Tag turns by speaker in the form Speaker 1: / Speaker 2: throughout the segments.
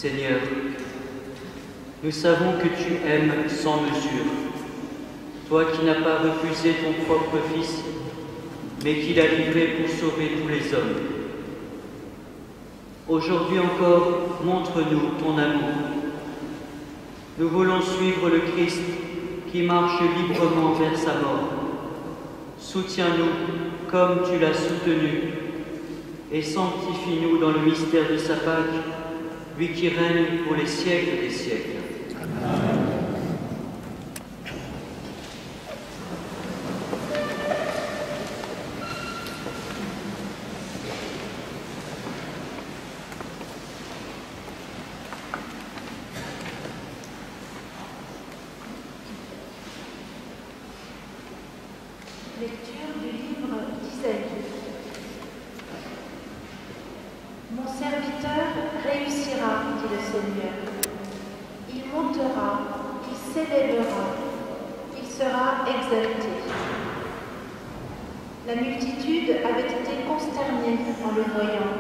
Speaker 1: Seigneur, nous savons que tu aimes sans mesure, toi qui n'as pas refusé ton propre Fils, mais qui l'as livré pour sauver tous les hommes. Aujourd'hui encore, montre-nous ton amour. Nous voulons suivre le Christ qui marche librement vers sa mort. Soutiens-nous comme tu l'as soutenu et sanctifie-nous dans le mystère de sa Pâque, lui qui règne pour les siècles des siècles. Amen.
Speaker 2: Lecture du livre d'Isaïe. Mon serviteur réussira, dit le Seigneur. Il montera, il s'élèvera, il sera exalté. La multitude avait été consternée en le voyant,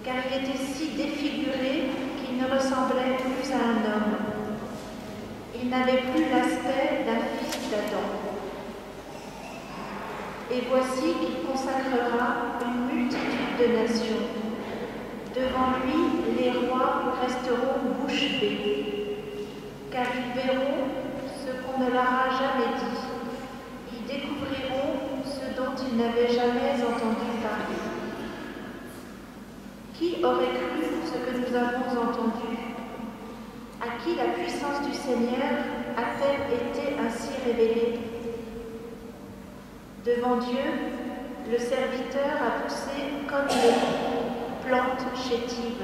Speaker 2: car il était si défiguré qu'il ne ressemblait plus à un homme. Il n'avait plus l'aspect d'un fils d'Adam. Et voici qu'il consacrera une multitude de nations. Devant lui, les rois resteront bouche bée, car ils verront ce qu'on ne leur a jamais dit. Ils découvriront ce dont ils n'avaient jamais entendu parler. Qui aurait cru ce que nous avons entendu? À qui la puissance du Seigneur a-t-elle été ainsi révélée? Devant Dieu, le serviteur a poussé comme une plante chétive,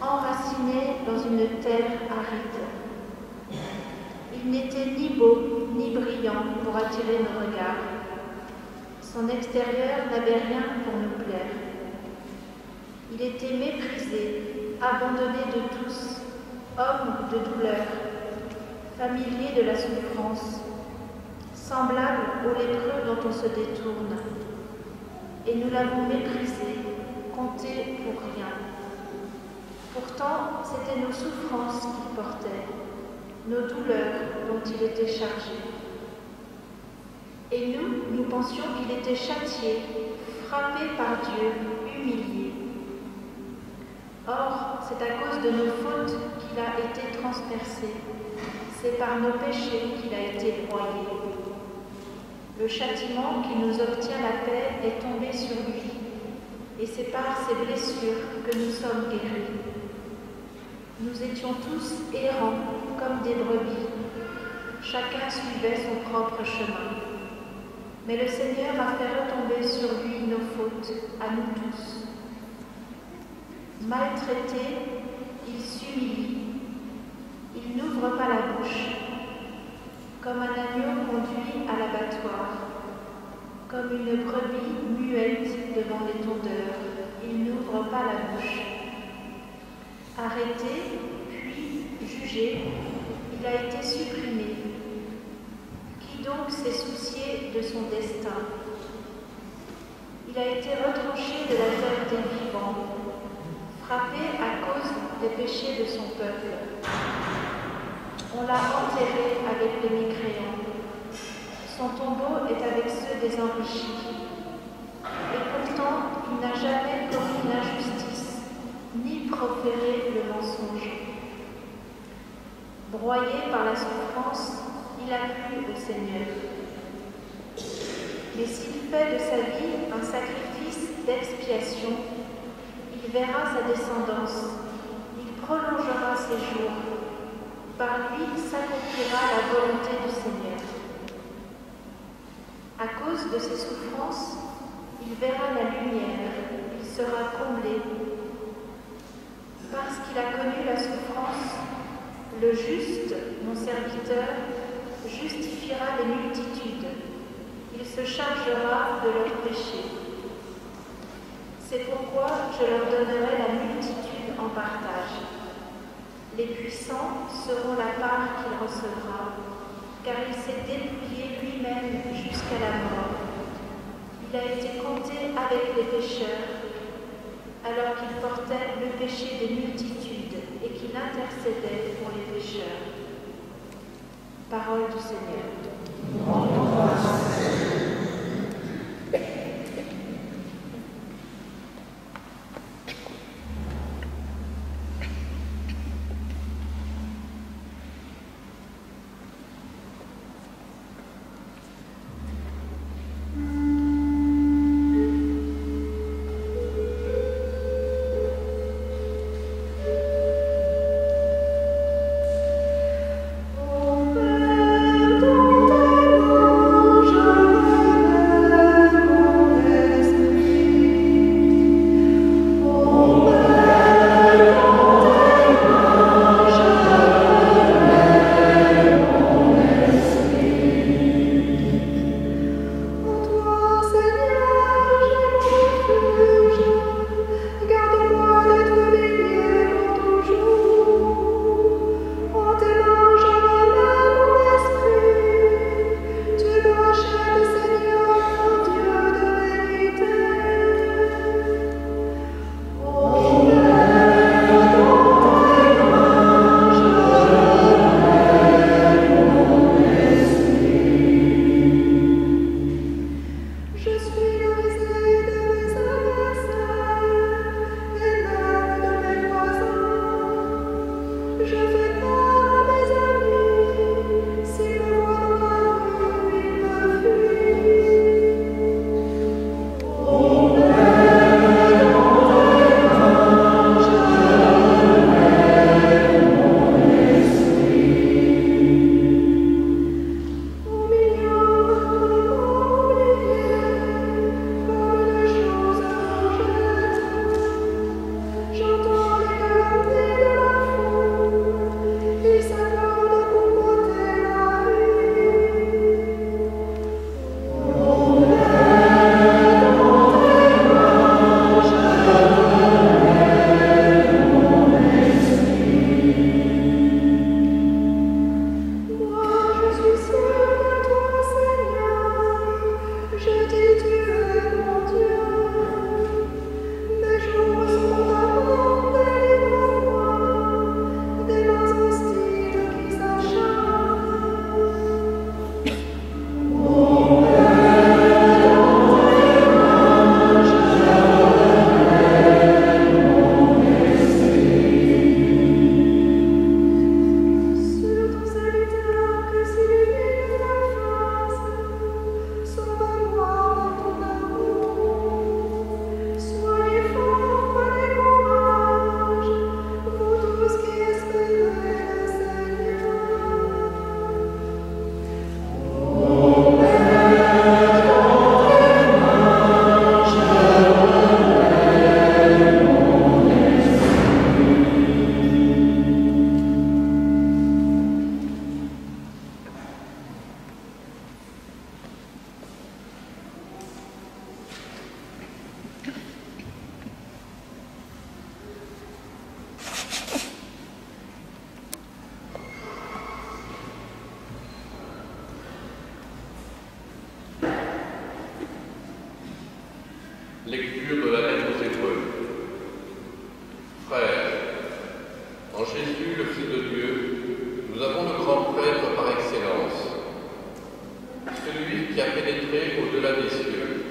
Speaker 2: enracinée dans une terre aride. Il n'était ni beau ni brillant pour attirer nos regards. Son extérieur n'avait rien pour nous plaire. Il était méprisé, abandonné de tous, homme de douleur, familier de la souffrance, semblable aux lépreux dont on se détourne. Et nous l'avons méprisé, compté pour rien. Pourtant, c'étaient nos souffrances qu'il portait, nos douleurs dont il était chargé. Et nous pensions qu'il était châtié, frappé par Dieu, humilié. Or, c'est à cause de nos fautes qu'il a été transpercé. C'est par nos péchés qu'il a été broyé. Le châtiment qui nous obtient la paix est tombé sur lui, et c'est par ses blessures que nous sommes guéris. Nous étions tous errants comme des brebis. Chacun suivait son propre chemin. Mais le Seigneur a fait retomber sur lui nos fautes, à nous tous. Maltraité, il s'humilie. Il n'ouvre pas la bouche. Comme un agneau conduit à l'abattoir, comme une brebis muette devant les tondeurs, il n'ouvre pas la bouche. Arrêté, puis jugé, il a été supprimé. Qui donc s'est soucié de son destin? Il a été retranché de la terre des vivants, frappé à cause des péchés de son peuple. On l'a enterré avec les mécréants. Son tombeau est avec ceux des enrichis. Et pourtant, il n'a jamais commis l'injustice, ni proféré le mensonge. Broyé par la souffrance, il a plu au Seigneur. Mais s'il fait de sa vie un sacrifice d'expiation, il verra sa descendance, il prolongera ses jours. Par lui s'accomplira la volonté du Seigneur. À cause de ses souffrances, il verra la lumière, il sera comblé. Parce qu'il a connu la souffrance, le juste, mon serviteur, justifiera les multitudes. Il se chargera de leurs péchés. C'est pourquoi je leur donnerai la multitude en partage. Les puissants seront la part qu'il recevra, car il s'est dépouillé lui-même jusqu'à la mort. Il a été compté avec les pécheurs, alors qu'il portait le péché des multitudes. qu'il intercédait pour les pécheurs. Parole du Seigneur.
Speaker 3: Lecture de la lettre aux Hébreux. Frères, en Jésus, le Fils de Dieu, nous avons le grand prêtre par excellence, celui qui a pénétré au-delà des cieux.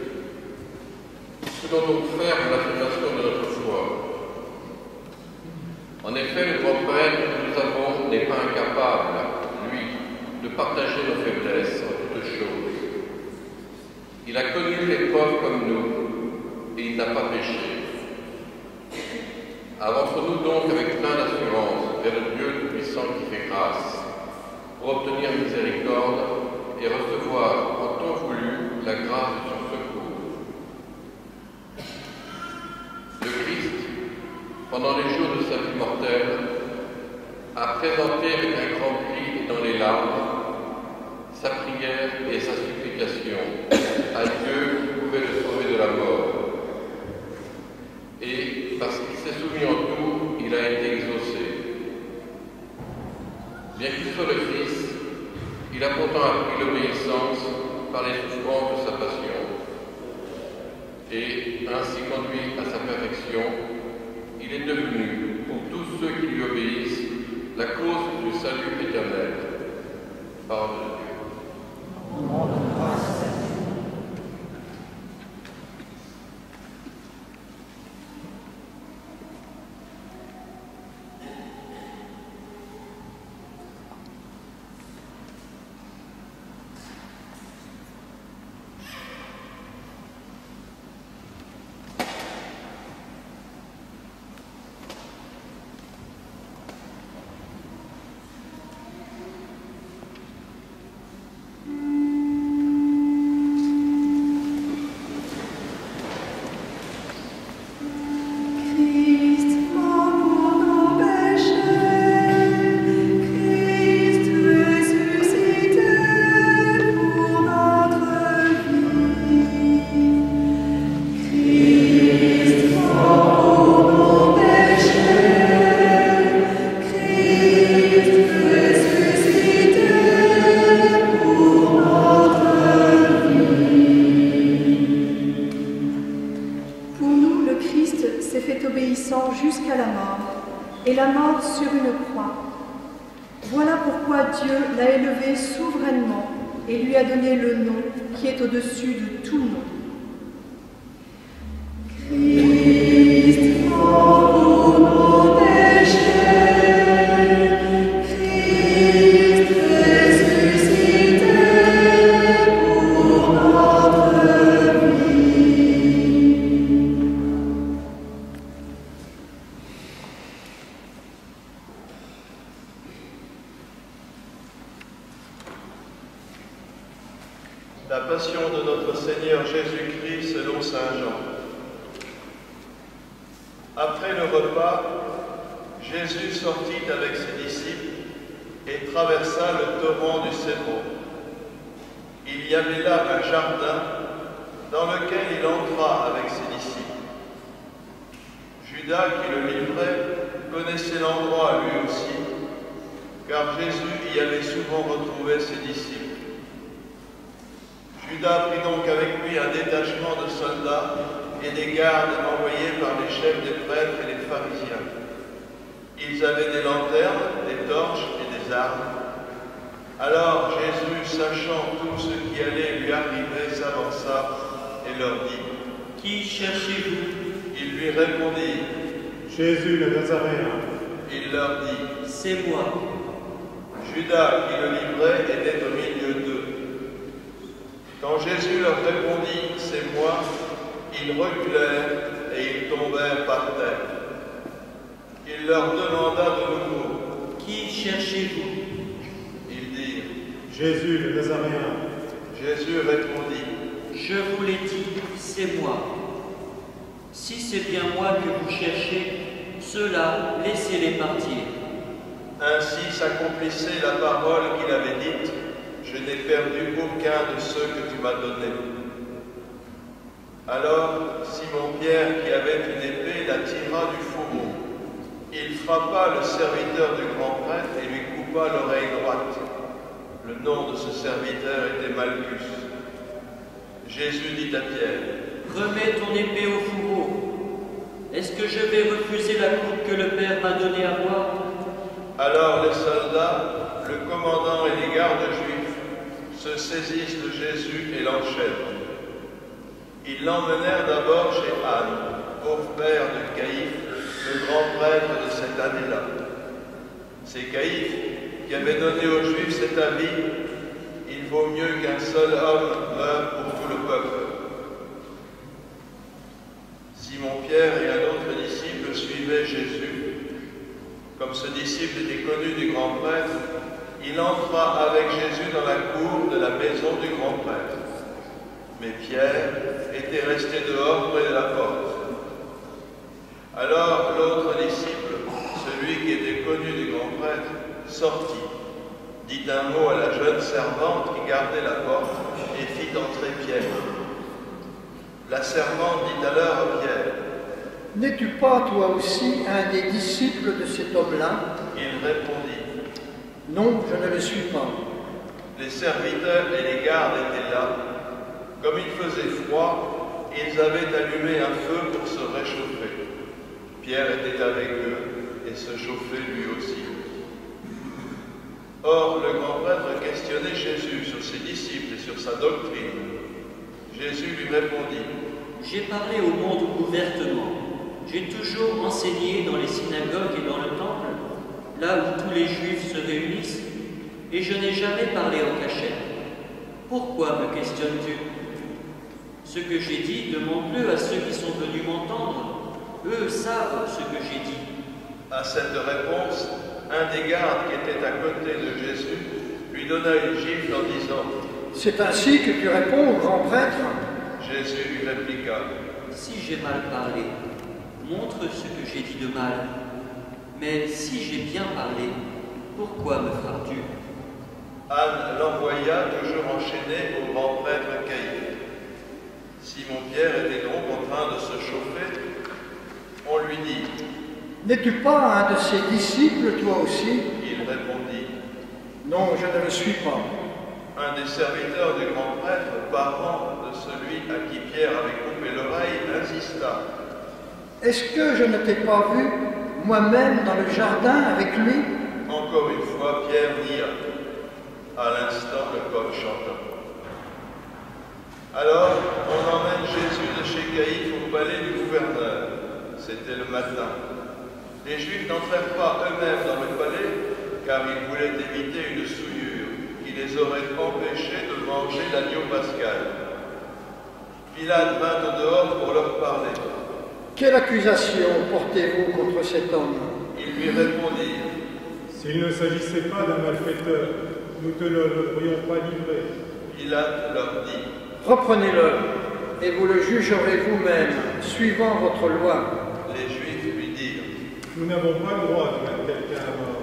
Speaker 3: Selon donc faire l'affirmation de notre foi. En effet, le grand prêtre que nous avons n'est pas incapable, lui, de partager nos faiblesses en toutes choses. Il a connu l'épreuve comme nous, et il n'a pas péché. Avançons-nous donc avec plein d'assurance vers le Dieu Tout-Puissant qui fait grâce, pour obtenir miséricorde et recevoir en temps voulu la grâce de son secours. Le Christ, pendant les jours de sa vie mortelle, a présenté avec un grand cri et dans les larmes sa prière et sa supplication à Dieu qui pouvait le sauver de la mort. Et parce qu'il s'est soumis en tout, il a été exaucé. Bien qu'il soit le Fils, il a pourtant appris l'obéissance par les souffrances de sa passion. Et ainsi conduit à sa perfection, il est devenu pour tous ceux qui lui obéissent, la cause du salut éternel. Parole de Dieu.
Speaker 4: Jusqu'à la mort, et la mort sur une croix. Voilà pourquoi Dieu l'a élevé souverainement et lui a donné le nom qui est au-dessus de tout nom. Christ mort pour nos péchés, Christ ressuscité pour notre vie.
Speaker 5: La passion de notre Seigneur Jésus-Christ selon saint Jean. Après le repas, Jésus sortit avec ses disciples et traversa le torrent du Cédron. Il y avait là un jardin dans lequel il entra avec ses disciples. Judas, qui le livrait, connaissait l'endroit lui aussi, car Jésus y avait souvent retrouvé ses disciples. Judas prit donc avec lui un détachement de soldats et des gardes envoyés par les chefs des prêtres et des pharisiens. Ils avaient des lanternes, des torches et des armes. Alors Jésus, sachant tout ce qui allait lui arriver, s'avança et leur dit : «
Speaker 1: Qui cherchez-vous ? »
Speaker 5: Ils lui répondirent : «
Speaker 6: Jésus le Nazaréen. »
Speaker 5: Il leur dit : «
Speaker 1: C'est moi. »
Speaker 5: Judas, qui le livrait, était au milieu d'eux. Quand Jésus leur répondit « C'est moi », ils reculèrent et ils tombèrent par terre. Il leur demanda de nouveau : «
Speaker 1: Qui cherchez-vous ? »
Speaker 5: Ils dirent :
Speaker 6: « Jésus le Nazaréen. »
Speaker 5: Jésus répondit :
Speaker 1: « Je vous l'ai dit, c'est moi. Si c'est bien moi que vous cherchez, ceux-là, laissez-les partir. »
Speaker 5: Ainsi s'accomplissait la parole qu'il avait dite : « Je n'ai perdu aucun de ceux que tu m'as donnés. » Alors Simon-Pierre, qui avait une épée, la tira du fourreau. Il frappa le serviteur du grand prêtre et lui coupa l'oreille droite. Le nom de ce serviteur était Malchus. Jésus dit à Pierre : «
Speaker 1: Remets ton épée au fourreau. Est-ce que je vais refuser la coupe que le Père m'a donnée à boire ?»
Speaker 5: Alors les soldats, le commandant et les gardes juifs se saisissent de Jésus et l'enchaînent. Ils l'emmenèrent d'abord chez Anne, beau-père de Caïphe, le grand prêtre de cette année-là. C'est Caïphe qui avait donné aux Juifs cet avis : il vaut mieux qu'un seul homme meure pour tout le peuple. Simon-Pierre et un autre disciple suivaient Jésus. Comme ce disciple était connu du grand prêtre, il entra avec Jésus dans la cour de la maison du grand prêtre. Mais Pierre était resté dehors près de la porte. Alors l'autre disciple, celui qui était connu du grand prêtre, sortit, dit un mot à la jeune servante qui gardait la porte et fit entrer Pierre. La servante dit alors à Pierre : «
Speaker 7: N'es-tu pas toi aussi un des disciples de cet homme-là »
Speaker 5: Il répondit :
Speaker 7: « Non, je ne le suis pas. »
Speaker 5: Les serviteurs et les gardes étaient là. Comme il faisait froid, ils avaient allumé un feu pour se réchauffer. Pierre était avec eux. et se chauffer lui aussi. Or, le grand prêtre questionnait Jésus sur ses disciples et sur sa doctrine. Jésus lui répondit:
Speaker 1: J'ai parlé au monde ouvertement. J'ai toujours enseigné dans les synagogues et dans le temple, là où tous les Juifs se réunissent, et je n'ai jamais parlé en cachette. Pourquoi me questionnes-tu? Ce que j'ai dit, demande-le à ceux qui sont venus m'entendre. Eux savent ce que j'ai dit.
Speaker 5: À cette réponse, un des gardes qui était à côté de Jésus lui donna une gifle en disant:
Speaker 7: C'est ainsi que tu réponds au grand prêtre?
Speaker 5: Jésus lui répliqua:
Speaker 1: Si j'ai mal parlé, montre ce que j'ai dit de mal. Mais si j'ai bien parlé, pourquoi me frappes-tu?
Speaker 5: Anne l'envoya, toujours enchaîné, au grand prêtre Caïphe. Simon-Pierre était donc en train de se chauffer. On lui dit:
Speaker 7: N'es-tu pas un de ses disciples, toi aussi?
Speaker 5: Il répondit:
Speaker 7: Non, je ne le suis pas.
Speaker 5: Un des serviteurs du grand prêtre, parent de celui à qui Pierre avait coupé l'oreille, insista:
Speaker 7: Est-ce que je ne t'ai pas vu, moi-même, dans le jardin avec lui?
Speaker 5: Encore une fois, Pierre nia. À l'instant, le coq chanta. Alors, on emmène Jésus de chez Caïphe au palais du gouverneur. C'était le matin. Les Juifs n'entrèrent pas eux-mêmes dans le palais, car ils voulaient éviter une souillure qui les aurait empêchés de manger l'agneau pascal. Pilate vint au dehors pour leur parler.
Speaker 7: Quelle accusation portez-vous contre cet homme?
Speaker 5: Ils lui répondirent:
Speaker 6: S'il ne s'agissait pas d'un malfaiteur, nous ne te l'aurions pas livré.
Speaker 5: Pilate leur dit:
Speaker 7: Reprenez-le, et vous le jugerez vous-même, suivant votre loi.
Speaker 5: Les Juifs lui dirent:
Speaker 6: Nous n'avons pas le droit de mettre quelqu'un à mort.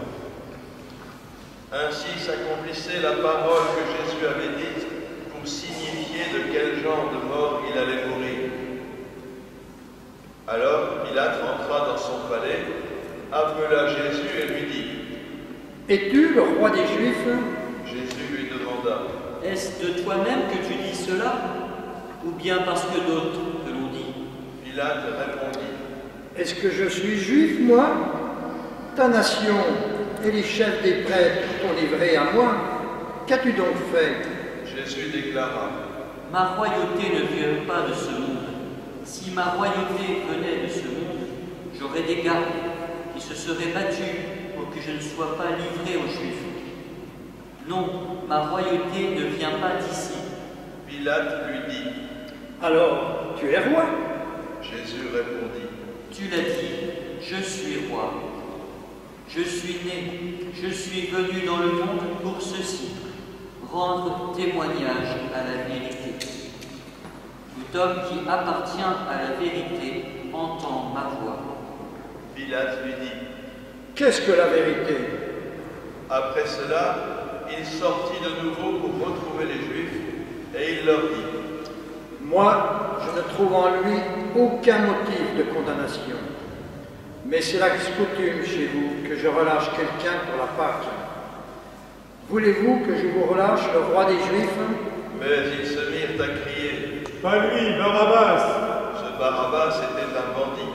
Speaker 5: Ainsi s'accomplissait la parole que Jésus avait dite pour signifier de quel genre de mort il allait mourir. Alors Pilate rentra dans son palais, appela Jésus et lui dit:
Speaker 7: Es-tu le roi des Juifs?
Speaker 5: Jésus lui demanda:
Speaker 1: Est-ce de toi-même que tu dis cela, ou bien parce que d'autres te l'ont dit?
Speaker 5: Pilate répondit:
Speaker 7: Est-ce que je suis juif, moi? Ta nation et les chefs des prêtres t'ont livré à moi. Qu'as-tu donc fait?
Speaker 5: Jésus déclara:
Speaker 1: Ma royauté ne vient pas de ce monde. Si ma royauté venait de ce monde, j'aurais des gardes qui se seraient battus pour que je ne sois pas livré aux Juifs. Non, ma royauté ne vient pas d'ici.
Speaker 5: Pilate lui dit:
Speaker 7: Alors, tu es roi?
Speaker 5: Jésus répondit:
Speaker 1: Tu l'as dit, je suis roi. Je suis né, je suis venu dans le monde pour ceci, rendre témoignage à la vérité. Tout homme qui appartient à la vérité entend ma voix.
Speaker 5: Pilate lui dit:
Speaker 7: Qu'est-ce que la vérité?
Speaker 5: Après cela, il sortit de nouveau pour retrouver les Juifs, et il leur dit:
Speaker 7: Moi, je ne trouve en lui aucun motif de condamnation. Mais c'est la coutume chez vous que je relâche quelqu'un pour la Pâque. Voulez-vous que je vous relâche le roi des Juifs?
Speaker 5: Mais ils se mirent à crier:
Speaker 6: Pas lui, Barabbas!
Speaker 5: Ce Barabbas était un bandit.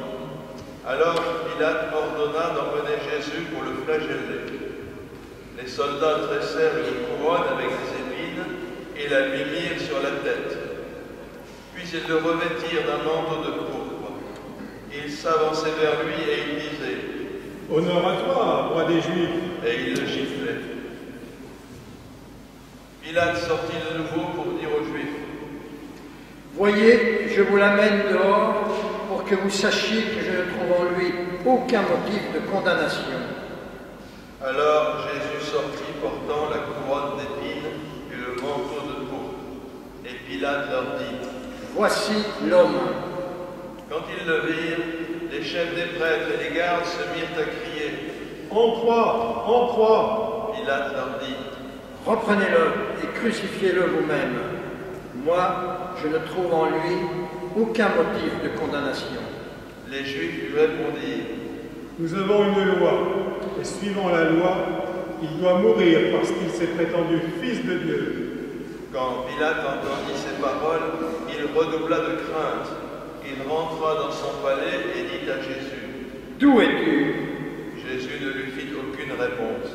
Speaker 5: Alors Pilate ordonna d'emmener Jésus pour le flageller. Les soldats tressèrent une couronne avec des épines et la lui mirent sur la tête. Puis ils le revêtirent d'un manteau de pourpre. Ils s'avançaient vers lui et ils disaient:
Speaker 6: Honneur à toi, roi des Juifs!
Speaker 5: Et ils le giflaient. Pilate sortit de nouveau pour dire aux Juifs:
Speaker 7: Voyez, je vous l'amène dehors pour que vous sachiez que je ne trouve en lui aucun motif de condamnation.
Speaker 5: Alors Jésus sortit portant la couronne d'épines et le manteau de pourpre. Et Pilate leur dit:
Speaker 7: Voici l'homme.
Speaker 5: Quand ils le virent, les chefs des prêtres et les gardes se mirent à crier:
Speaker 6: En croix! En croix!
Speaker 5: Pilate leur dit:
Speaker 7: Reprenez-le et crucifiez-le vous-même. Moi, je ne trouve en lui aucun motif de condamnation.
Speaker 5: Les Juifs lui répondirent:
Speaker 6: Nous avons une loi, et suivant la loi, il doit mourir parce qu'il s'est prétendu fils de Dieu.
Speaker 5: Quand Pilate entendit ces paroles, il redoubla de crainte. Il rentra dans son palais et dit à Jésus:
Speaker 7: D'où es-tu?
Speaker 5: Jésus ne lui fit aucune réponse.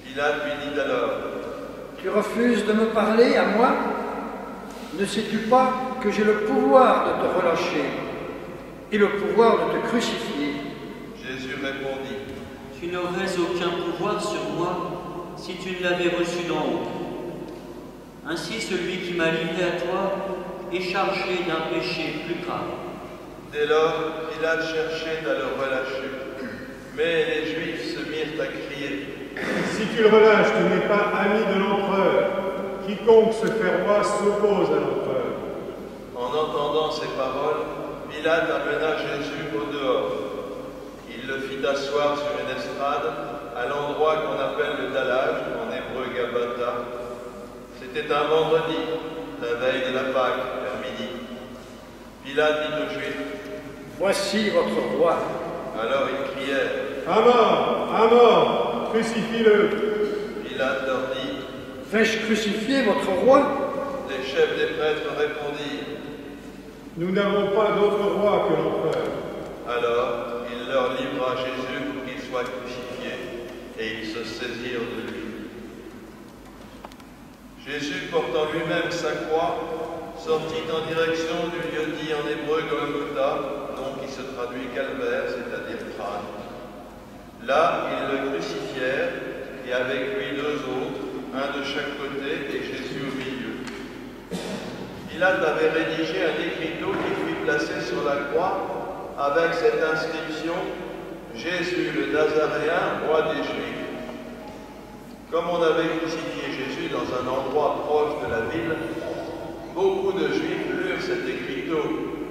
Speaker 5: Pilate lui dit alors,
Speaker 7: « Tu refuses de me parler à moi? Ne sais-tu pas que j'ai le pouvoir de te relâcher et le pouvoir de te crucifier ?»
Speaker 5: Jésus répondit,
Speaker 1: « Tu n'aurais aucun pouvoir sur moi si tu ne l'avais reçu d'en haut. Ainsi celui qui m'a livré à toi est chargé d'un péché plus grave. »
Speaker 5: Dès lors, Pilate cherchait à le relâcher. Mais les Juifs se mirent à crier,
Speaker 6: « Si tu le relâches, tu n'es pas ami de l'empereur. Quiconque se fait roi s'oppose à l'empereur. »
Speaker 5: En entendant ces paroles, Pilate amena Jésus au dehors. Il le fit asseoir sur une estrade à l'endroit qu'on appelle le dallage, en hébreu Gabata. C'était un vendredi, la veille de la Pâque, vers midi. Pilate dit aux Juifs, «
Speaker 7: Voici votre roi. »
Speaker 5: Alors ils crièrent,
Speaker 6: « À mort! À mort! Crucifie-le »
Speaker 5: Pilate leur dit,
Speaker 7: « Vais-je crucifier votre roi ?»
Speaker 5: Les chefs des prêtres répondirent,
Speaker 6: « Nous n'avons pas d'autre roi que l'empereur. »
Speaker 5: Alors il leur livra Jésus pour qu'il soit crucifié, et ils se saisirent de lui. Jésus, portant lui-même sa croix, sortit en direction du lieu dit en hébreu Golgotha, nom qui se traduit calvaire, c'est-à-dire crâne. Là, ils le crucifièrent, et avec lui deux autres, un de chaque côté et Jésus au milieu. Pilate avait rédigé un écriteau qui fut placé sur la croix avec cette inscription « Jésus le Nazaréen, roi des Juifs ». Comme on avait crucifié Jésus dans un endroit proche de la ville, beaucoup de Juifs lurent cet écriteau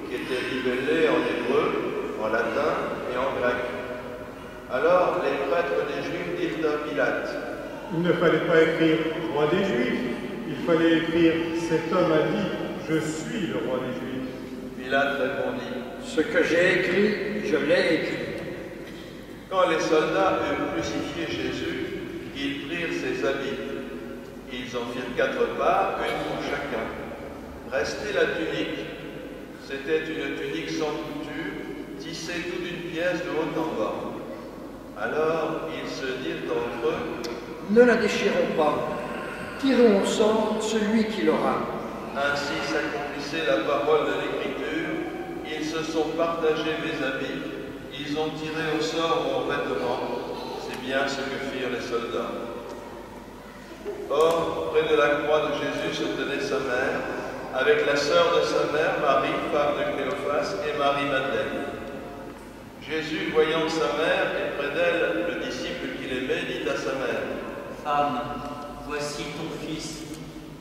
Speaker 5: qui était libellé en hébreu, en latin et en grec. Alors les prêtres des Juifs dirent à Pilate,
Speaker 6: « Il ne fallait pas écrire « roi des Juifs », il fallait écrire « cet homme a dit « je suis le roi des Juifs ».
Speaker 5: Pilate répondit,
Speaker 7: « Ce que j'ai écrit, je l'ai écrit. »
Speaker 5: Quand les soldats eurent crucifié Jésus, ils prirent ses habits. Ils en firent 4 parts, une pour chacun. Restait la tunique. C'était une tunique sans couture, tissée toute d'une pièce de haut en bas. Alors ils se dirent entre eux, «
Speaker 7: Ne la déchirons pas, tirons au sort celui qui l'aura. »
Speaker 5: Ainsi s'accomplissait la parole de l'Écriture. Ils se sont partagés mes habits, ils ont tiré au sort mon vêtement. C'est bien ce que firent les soldats. Or, près de la croix de Jésus se tenait sa mère, avec la sœur de sa mère, Marie, femme de Cléophas, et Marie-Madeleine. Jésus, voyant sa mère et près d'elle le disciple qu'il aimait, dit à sa mère, «
Speaker 1: Femme, voici ton fils. »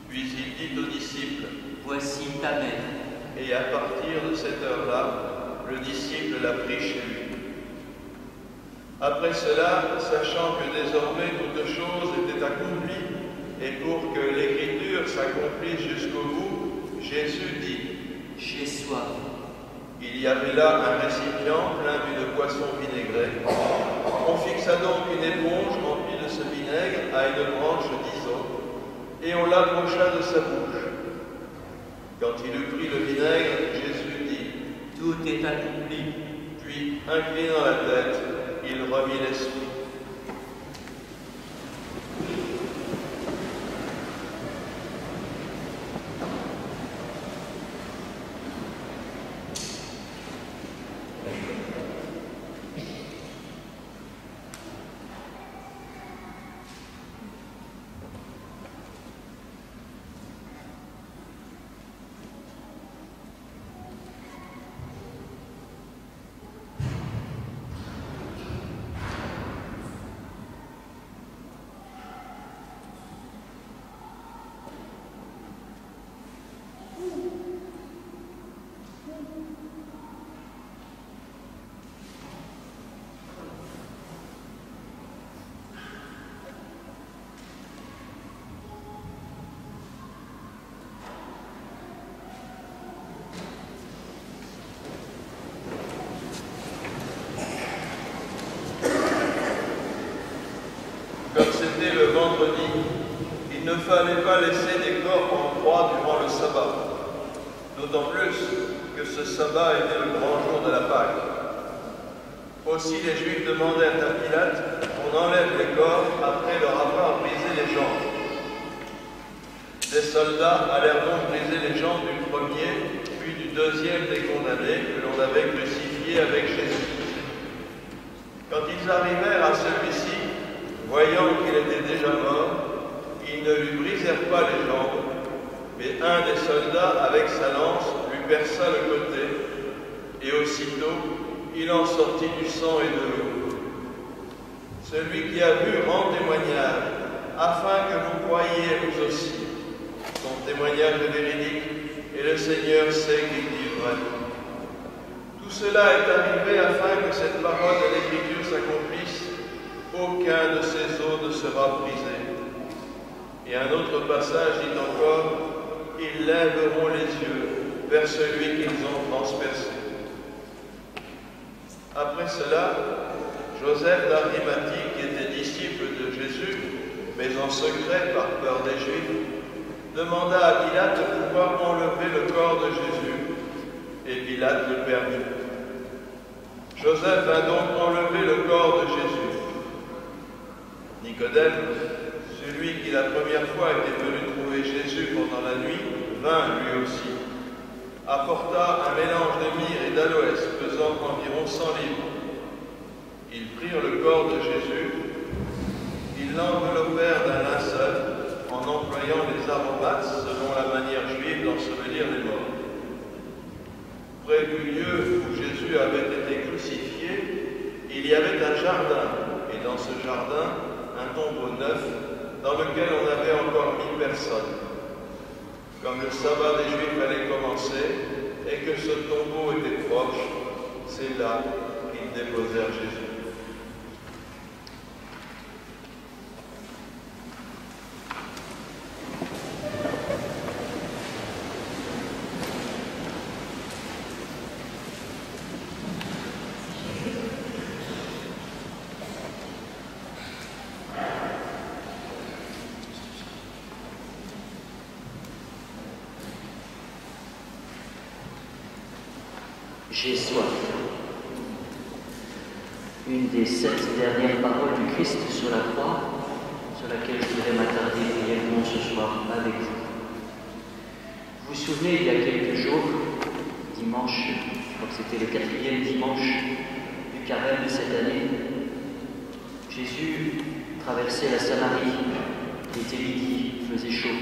Speaker 5: Puis il dit au disciple,
Speaker 1: « Voici ta mère. »
Speaker 5: Et à partir de cette heure-là, le disciple l'a pris chez lui. Après cela, sachant que désormais toute chose était accomplie, et pour que l'Écriture s'accomplisse jusqu'au bout, Jésus dit,
Speaker 1: « J'ai soif. »
Speaker 5: Il y avait là un récipient plein d'une boisson vinaigrée. On fixa donc une éponge remplie de ce vinaigre à une branche d'hysope, et on l'approcha de sa bouche. Quand il eut pris le vinaigre, Jésus dit,
Speaker 1: « Tout est accompli. »
Speaker 5: Puis, inclinant la tête, il remit l'esprit. Comme c'était le vendredi, il ne fallait pas laisser des corps en croix durant le sabbat, d'autant plus que ce sabbat était le grand jour de la Pâque. Aussi les Juifs demandèrent à Pilate qu'on enlève les corps après leur avoir brisé les jambes. Les soldats allèrent donc briser les jambes du premier, puis du deuxième des condamnés que l'on avait crucifié avec Jésus. Quand ils arrivèrent à celui-ci, voyant qu'il était déjà mort, ils ne lui brisèrent pas les jambes, mais un des soldats, avec sa lance, lui perça le côté, et aussitôt, il en sortit du sang et de l'eau. Celui qui a vu rend témoignage, afin que vous croyiez vous aussi. Son témoignage est véridique, et le Seigneur sait qu'il dit vrai. Tout cela est arrivé afin que cette parole de l'Écriture s'accomplisse. Aucun de ces os ne sera brisé. Et un autre passage dit encore, ils lèveront les yeux vers celui qu'ils ont transpercé. Après cela, Joseph d'Arimathie, qui était disciple de Jésus, mais en secret par peur des Juifs, demanda à Pilate de pouvoir enlever le corps de Jésus, et Pilate le permit. Joseph vint donc enlever le corps de Jésus. Nicodème, celui qui la première fois était venu trouver Jésus pendant la nuit, vint lui aussi. Apporta un mélange de myrrhe et d'aloès pesant environ 100 livres. Ils prirent le corps de Jésus, ils l'enveloppèrent d'un linceul en employant les aromates selon la manière juive d'ensevelir les morts. Près du lieu où Jésus avait été crucifié, il y avait un jardin, et dans ce jardin, un tombeau neuf dans lequel on n'avait encore mis personne. Comme le sabbat des Juifs allait commencer et que ce tombeau était proche, c'est là qu'ils déposèrent Jésus.
Speaker 1: J'ai soif. Une des 7 dernières paroles du Christ sur la croix, sur laquelle je voudrais m'attarder brièvement ce soir avec vous. Vous vous souvenez, il y a quelques jours, dimanche, je crois que c'était le 4e dimanche du carême de cette année, Jésus traversait la Samarie, il était midi, il faisait chaud.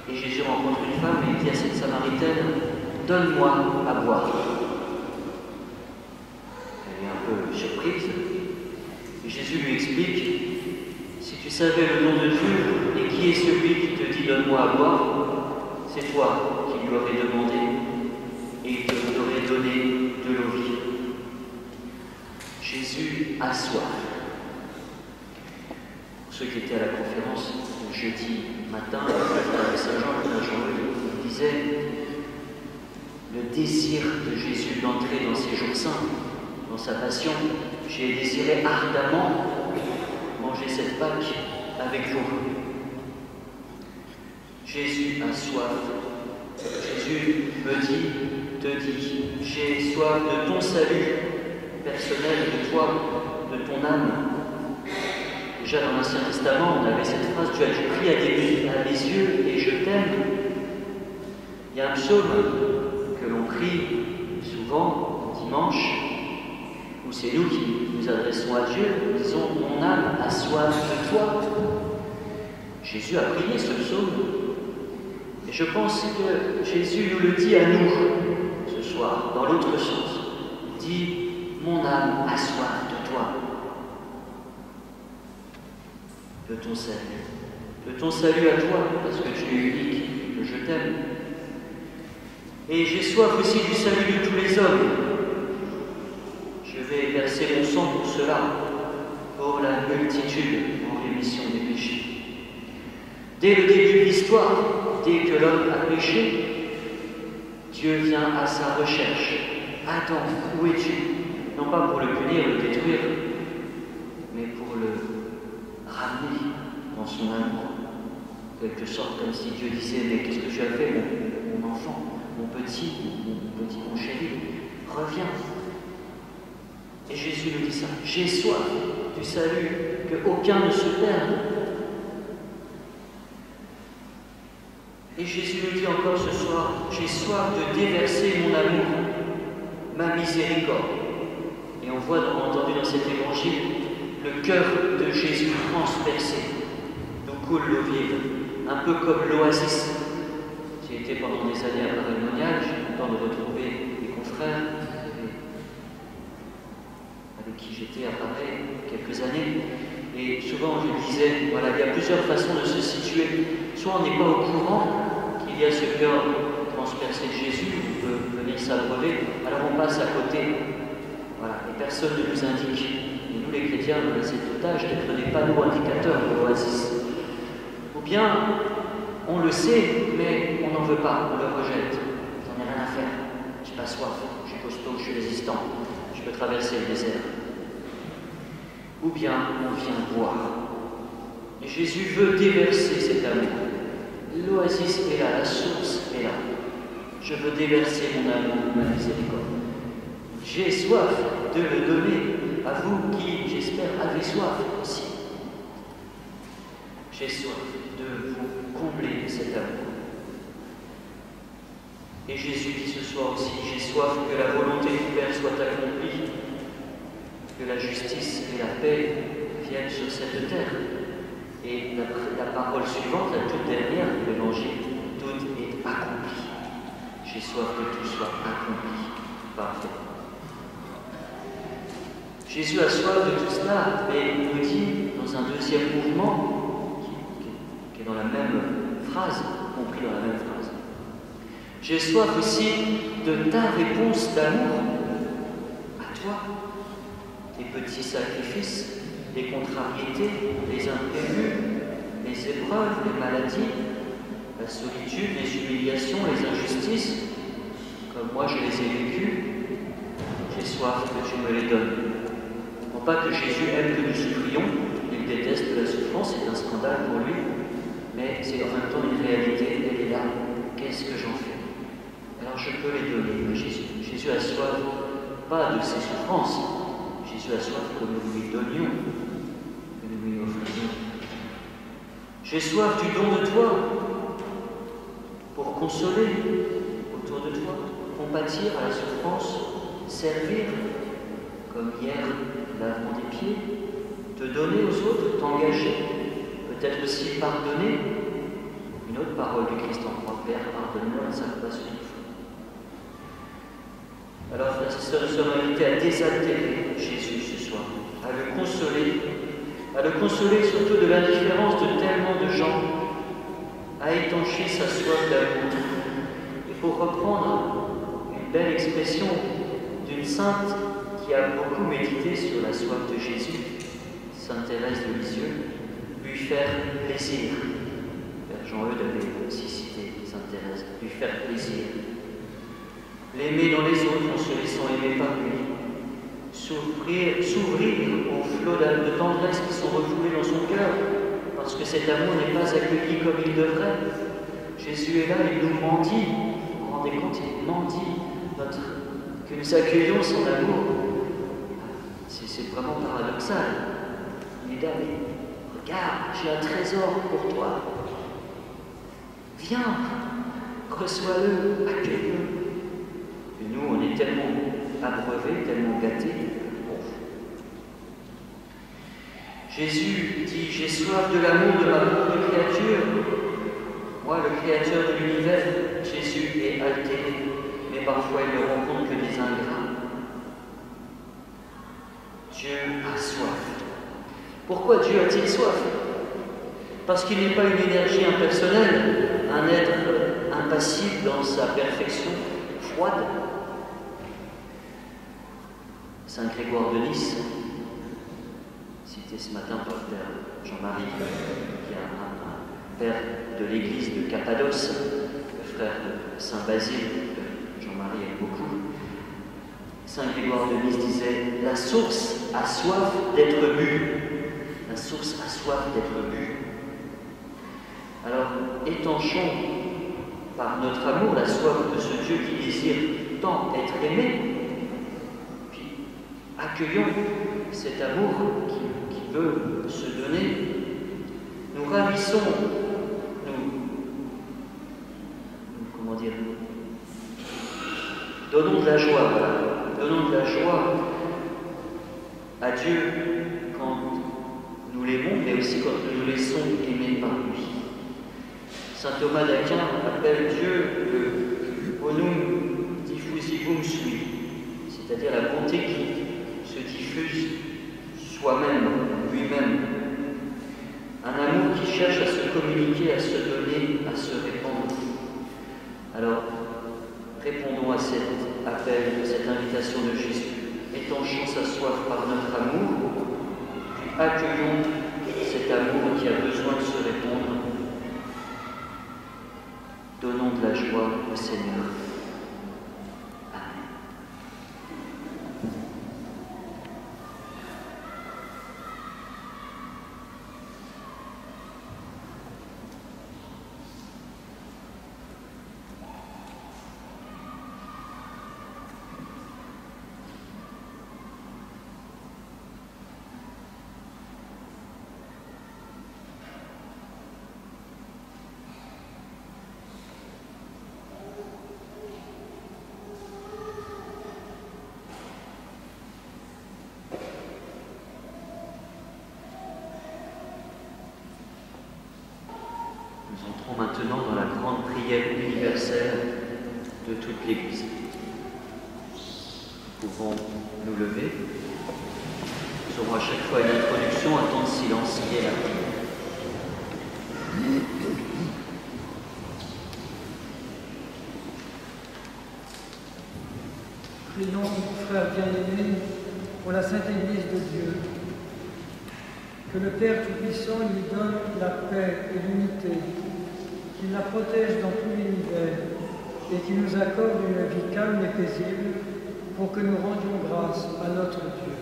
Speaker 1: Et Jésus rencontre une femme et dit à cette Samaritaine, « Donne-moi à boire. » Elle est un peu surprise. Et Jésus lui explique, « Si tu savais le nom de Dieu et qui est celui qui te dit « Donne-moi à boire », c'est toi qui lui aurais demandé et il t'aurait donné de l'eau vive. » Jésus a soif. Pour ceux qui étaient à la conférence le jeudi matin, le Saint-Jean, il disait le désir de Jésus d'entrer dans ses jours saints, dans sa passion. J'ai désiré ardemment manger cette Pâque avec vous. Jésus a soif. Jésus me dit, te dit, j'ai soif de ton salut personnel, de toi, de ton âme. Déjà dans l'Ancien Testament, on avait cette phrase, tu as pris à mes yeux et je t'aime. Il y a un psaume que l'on prie souvent dimanche, où c'est nous qui nous adressons à Dieu, nous disons « Mon âme a soif de toi ». Jésus a prié ce psaume, et je pense que Jésus nous le dit à nous ce soir, dans l'autre sens. Il dit « Mon âme a soif de toi ». De ton salut à toi, parce que tu es unique, que je t'aime. Et j'ai soif aussi du salut de tous les hommes. Je vais verser mon sang pour cela, pour la multitude en rémission des péchés. Dès le début de l'histoire, dès que l'homme a péché, Dieu vient à sa recherche. Adam, où es-tu? Non pas pour le punir, le détruire, mais pour le ramener dans son amour. Quelque sorte comme si Dieu disait, mais qu'est-ce que tu as fait, mon enfant, mon petit, mon chéri, reviens. Et Jésus nous dit ça. J'ai soif du salut, qu'aucun ne se perde. Et Jésus nous dit encore ce soir, j'ai soif de déverser mon amour, ma miséricorde. Et on voit, entendu dans cet évangile, le cœur de Jésus transpercé, d'où coule l'eau vive, un peu comme l'oasis. J'ai été pendant des années à Paray-le-Monial, j'ai eu le temps de retrouver des confrères avec qui j'étais à Paray quelques années. Et souvent je disais, voilà, il y a plusieurs façons de se situer. Soit on n'est pas au courant qu'il y a ce cœur transpercé de Jésus, on peut venir s'abreuver, alors on passe à côté. Voilà, et personne ne nous indique. Et nous les chrétiens, on a cette tâche d'être des panneaux indicateurs de l'oasis. Ou bien, on le sait, mais on n'en veut pas, on le rejette. J'en ai rien à faire. J'ai pas soif, je suis costaud, je suis résistant, je peux traverser le désert. Ou bien on vient boire. Et Jésus veut déverser cet amour. L'oasis est là, la source est là. Je veux déverser mon amour, ma miséricorde. J'ai soif de le donner à vous qui, j'espère, avez soif aussi. J'ai soif de vous combler cet amour. Et Jésus dit ce soir aussi, j'ai soif que la volonté du Père soit accomplie, que la justice et la paix viennent sur cette terre. Et la parole suivante, la toute dernière de l'Évangile, tout est accompli. J'ai soif que tout soit accompli. Parfait. Jésus a soif de tout cela, mais il nous dit, dans un deuxième mouvement, qui est dans la même phrase, compris dans la même phrase, j'ai soif aussi de ta réponse d'amour à toi, tes petits sacrifices, les contrariétés, les imprévus, les épreuves, les maladies, la solitude, les humiliations, les injustices, comme moi je les ai vécues, j'ai soif que tu me les donnes. Non pas que Jésus aime que nous souffrions, il déteste la souffrance, c'est un scandale pour lui, mais c'est en même temps une réalité, elle est là. Qu'est-ce que j'en fais? Alors je peux les donner à Jésus. Jésus a soif, pas de ses souffrances, Jésus a soif que nous lui donnions, que nous lui offrions. J'ai soif du don de toi, pour consoler autour de toi, compatir à la souffrance, servir, comme hier, lavement des pieds, te donner aux autres, t'engager, peut-être aussi pardonner. Une autre parole du Christ en croix, Père, pardonne-moi, ne savent pas ce qu'ils font. Alors, frères et sœurs, nous sommes invités à désaltérer Jésus ce soir, à le consoler surtout de l'indifférence de tellement de gens, à étancher sa soif d'amour. Il faut reprendre une belle expression d'une sainte qui a beaucoup médité sur la soif de Jésus, Sainte Thérèse de Lisieux, lui faire plaisir. Père Jean-Eudes avait aussi cité Sainte Thérèse, lui faire plaisir. L'aimer dans les autres en se laissant aimer par lui. S'ouvrir aux flots de tendresse qui sont refoulés dans son cœur, parce que cet amour n'est pas accueilli comme il devrait. Jésus est là, il nous mendie. Vous vous rendez compte, il mendie que nous accueillons son amour. C'est vraiment paradoxal. Il est là, mais regarde, j'ai un trésor pour toi. Viens, reçois-le, accueille-le. Et nous, on est tellement abreuvés, tellement gâtés. Jésus dit, j'ai soif de l'amour de ma pauvre créature. Moi, le créateur de l'univers, Jésus est altéré, mais parfois il ne rencontre que des ingrats. Dieu a soif. Pourquoi Dieu a-t-il soif? Parce qu'il n'est pas une énergie impersonnelle, un être impassible dans sa perfection, froide. Saint Grégoire de Nice, cité ce matin par le père Jean-Marie, qui est un père de l'église de Cappadoce, le frère de Saint Basile, que Jean-Marie aime beaucoup. Saint Grégoire de Nice disait, la source a soif d'être bue. La source a soif d'être bue. Alors, étanchons par notre amour la soif de ce Dieu qui désire tant être aimé, puis accueillons cet amour qui veut se donner, nous ravissons, donnons de la joie, voilà. Donnons de la joie à Dieu quand nous l'aimons, mais aussi quand nous nous laissons aimer par lui. Saint Thomas d'Aquin appelle Dieu le bonum diffusivum sui, c'est-à-dire la bonté qui se diffuse soi-même, lui-même. Un amour qui cherche à se communiquer, à se donner, à se répandre. Alors, répondons à cet appel, à cette invitation de Jésus, étanchons sa soif par notre amour, puis accueillons cet amour qui a besoin de se répandre. Donnons de la joie au Seigneur. Amen. Nous entrons maintenant dans la grande prière universelle de toute l'Église. Nous pouvons nous lever. Nous aurons à chaque fois une introduction, un temps de silence qui est la prière.
Speaker 8: Prions, frères bien-aimés, pour la Sainte Église de Dieu. Que le Père Tout-Puissant lui donne la paix et l'unité, qu'il la protège dans tout l'univers et qu'il nous accorde une vie calme et paisible pour que nous rendions grâce à notre Dieu.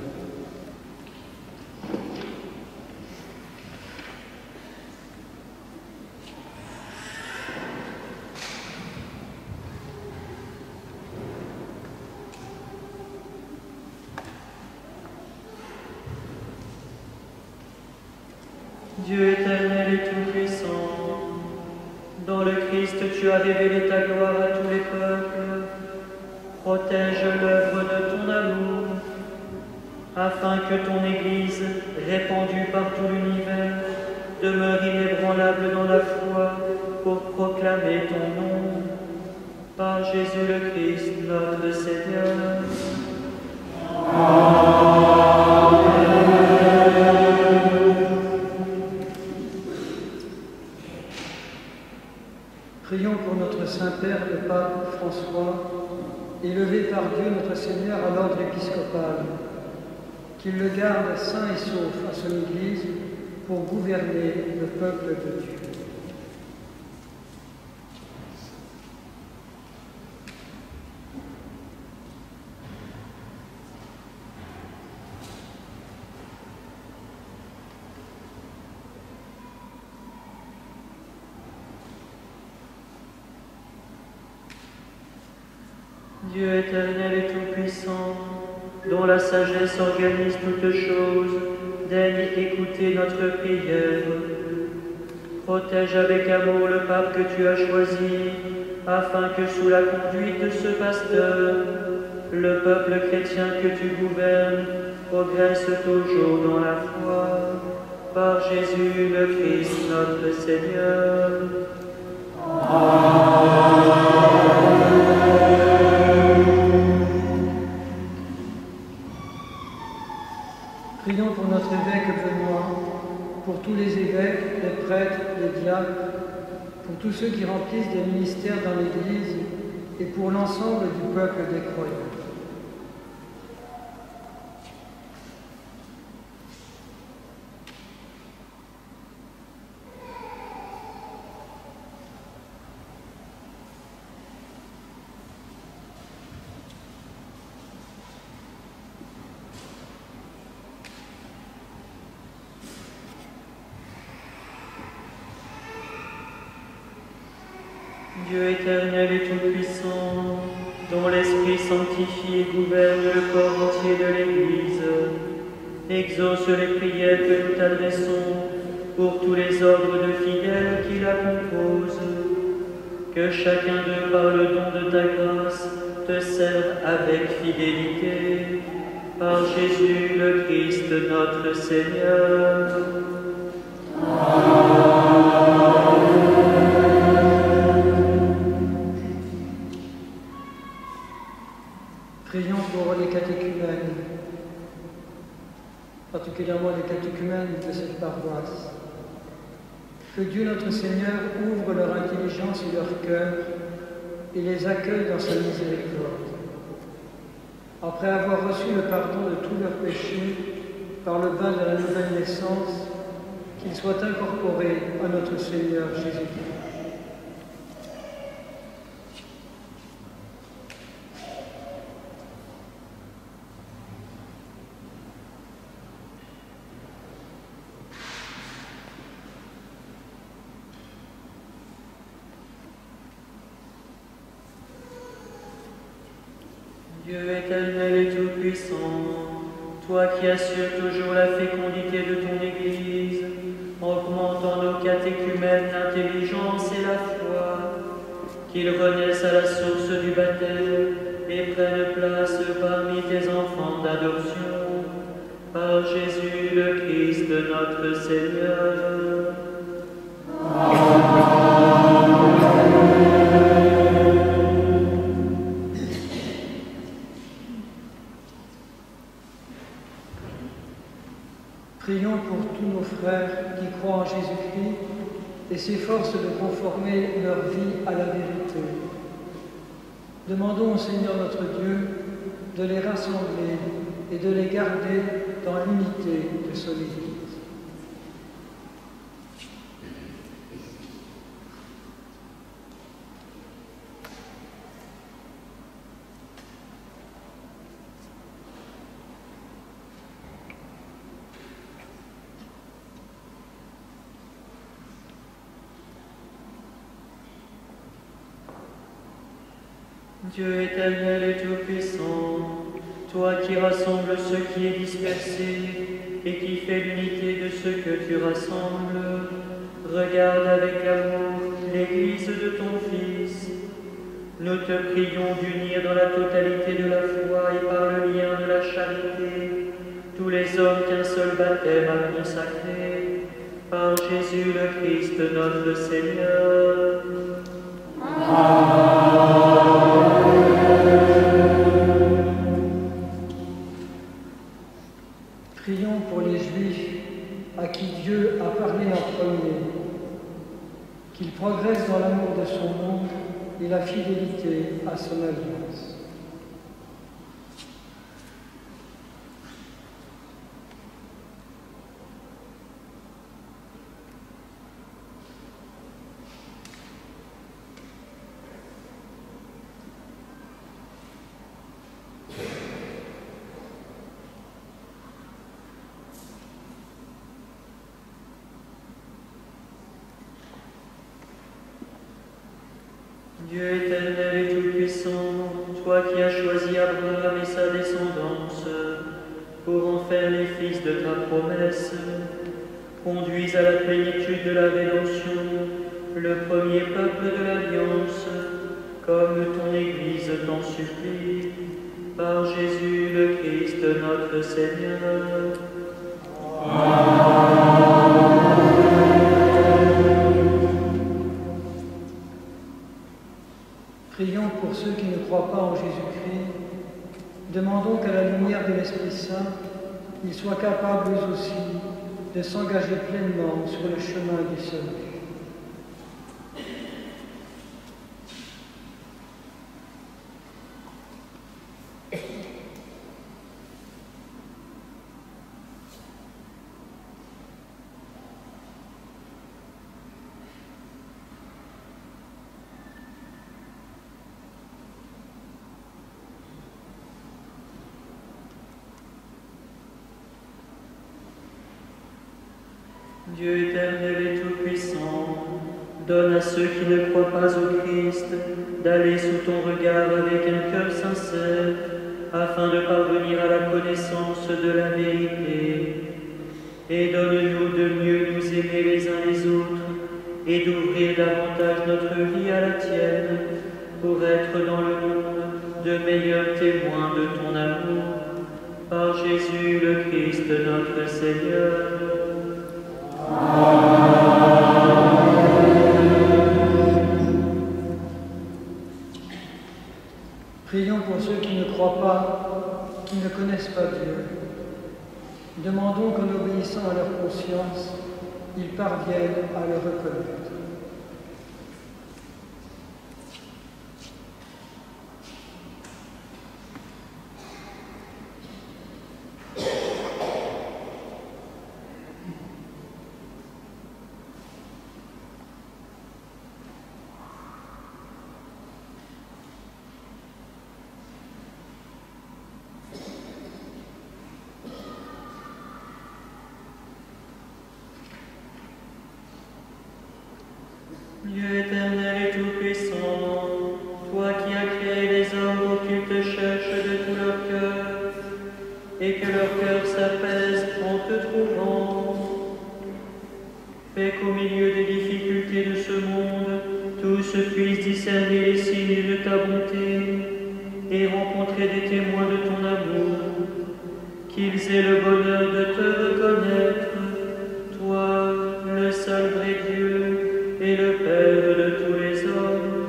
Speaker 1: Dieu éternel et tout-puissant, dans le Christ tu as révélé ta gloire à tous les peuples, protège l'œuvre de ton amour, afin que ton Église, répandue par tout l'univers, demeure inébranlable dans la foi pour proclamer ton nom. Par Jésus le Christ, notre Seigneur.
Speaker 8: Prions pour notre Saint-Père, le Pape François, élevé par Dieu notre Seigneur à l'ordre épiscopal, qu'il le garde sain et sauf à son Église pour gouverner le peuple de Dieu.
Speaker 1: Dieu éternel et tout-puissant, dont la sagesse organise toutes choses, daigne écouter notre prière. Protège avec amour le pape que tu as choisi, afin que sous la conduite de ce pasteur, le peuple chrétien que tu gouvernes progresse toujours dans la foi. Par Jésus le Christ notre Seigneur.
Speaker 8: Prions pour notre évêque Benoît, pour tous les évêques, les prêtres, les diacres, pour tous ceux qui remplissent des ministères dans l'Église et pour l'ensemble du peuple des croyants.
Speaker 1: Dieu éternel et tout-puissant, dont l'Esprit sanctifie et gouverne le corps entier de l'Église. Exauce les prières que nous t'adressons pour tous les ordres de fidèles qui la composent. Que chacun d'eux, par le don de ta grâce, te serve avec fidélité. Par Jésus le Christ notre Seigneur.
Speaker 8: Prions pour les catéchumènes, particulièrement les catéchumènes de cette paroisse. Que Dieu notre Seigneur ouvre leur intelligence et leur cœur et les accueille dans sa miséricorde. Après avoir reçu le pardon de tous leurs péchés par le bain de la nouvelle naissance, qu'ils soient incorporés à notre Seigneur Jésus-Christ.
Speaker 1: Dieu éternel et tout-puissant, toi qui assures toujours la fécondité de ton Église, augmente en nos catéchumènes l'intelligence et la foi, qu'ils renaissent à la source du baptême et prennent place parmi tes enfants d'adoption, par Jésus le Christ notre Seigneur.
Speaker 8: Prions pour tous nos frères qui croient en Jésus-Christ et s'efforcent de conformer leur vie à la vérité. Demandons au Seigneur notre Dieu de les rassembler et de les garder dans l'unité de son Église.
Speaker 1: Dieu éternel et tout-puissant, toi qui rassembles ce qui est dispersé et qui fais l'unité de ce que tu rassembles, regarde avec amour l'Église de ton Fils. Nous te prions d'unir dans la totalité de la foi et par le lien de la charité tous les hommes qu'un seul baptême a consacrés, par Jésus le Christ notre Seigneur.
Speaker 8: Prions pour les Juifs à qui Dieu a parlé en premier, qu'ils progressent dans l'amour de son nom et la fidélité à son alliance.
Speaker 1: Dieu éternel et tout-puissant, toi qui as choisi Abraham et sa descendance pour en faire les fils de ta promesse, conduis à la plénitude de la rédemption le premier peuple de l'Alliance, comme ton Église t'en supplie, par Jésus le Christ notre Seigneur.
Speaker 8: Prions pour ceux qui ne croient pas en Jésus-Christ. Demandons qu'à la lumière de l'Esprit Saint, ils soient capables eux aussi de s'engager pleinement sur le chemin du salut.
Speaker 1: Dieu éternel et tout-puissant, Donne à ceux qui ne croient pas au Christ d'aller sous ton regard avec un cœur sincère, afin de parvenir à la connaissance de la vérité. Et donne-nous de mieux nous aimer les uns les autres et d'ouvrir davantage notre vie à la tienne, pour être dans le monde de meilleurs témoins de ton amour. Par Jésus le Christ notre Seigneur.
Speaker 8: Prions pour ceux qui ne croient pas, qui ne connaissent pas Dieu. Demandons qu'en obéissant à leur conscience, ils parviennent à le reconnaître.
Speaker 1: Dieu éternel et tout-puissant, toi qui as créé les hommes pour qu'ils te cherchent de tout leur cœur, et que leur cœur s'apaise en te trouvant, fais qu'au milieu des difficultés de ce monde, tous puissent discerner les signes de ta bonté et rencontrer des témoins de ton amour, qu'ils aient le bonheur de te reconnaître, toi, le seul vrai Dieu, et le Père de tous les hommes,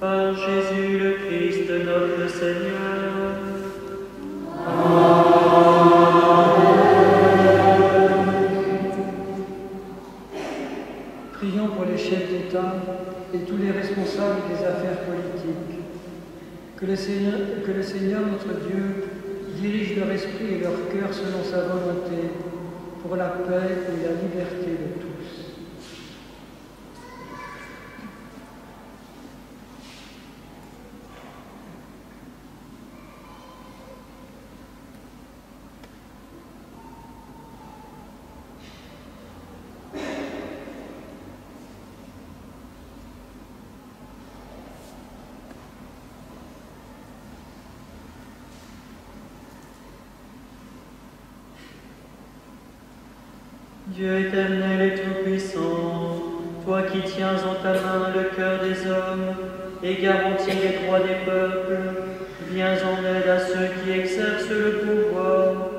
Speaker 1: par Jésus le Christ notre Seigneur.
Speaker 8: Prions pour les chefs d'État et tous les responsables des affaires politiques. Que le Seigneur notre Dieu dirige leur esprit et leur cœur selon sa volonté, pour la paix et la liberté de tous.
Speaker 1: Dieu éternel et tout-puissant, toi qui tiens en ta main le cœur des hommes et garantis les droits des peuples, viens en aide à ceux qui exercent le pouvoir.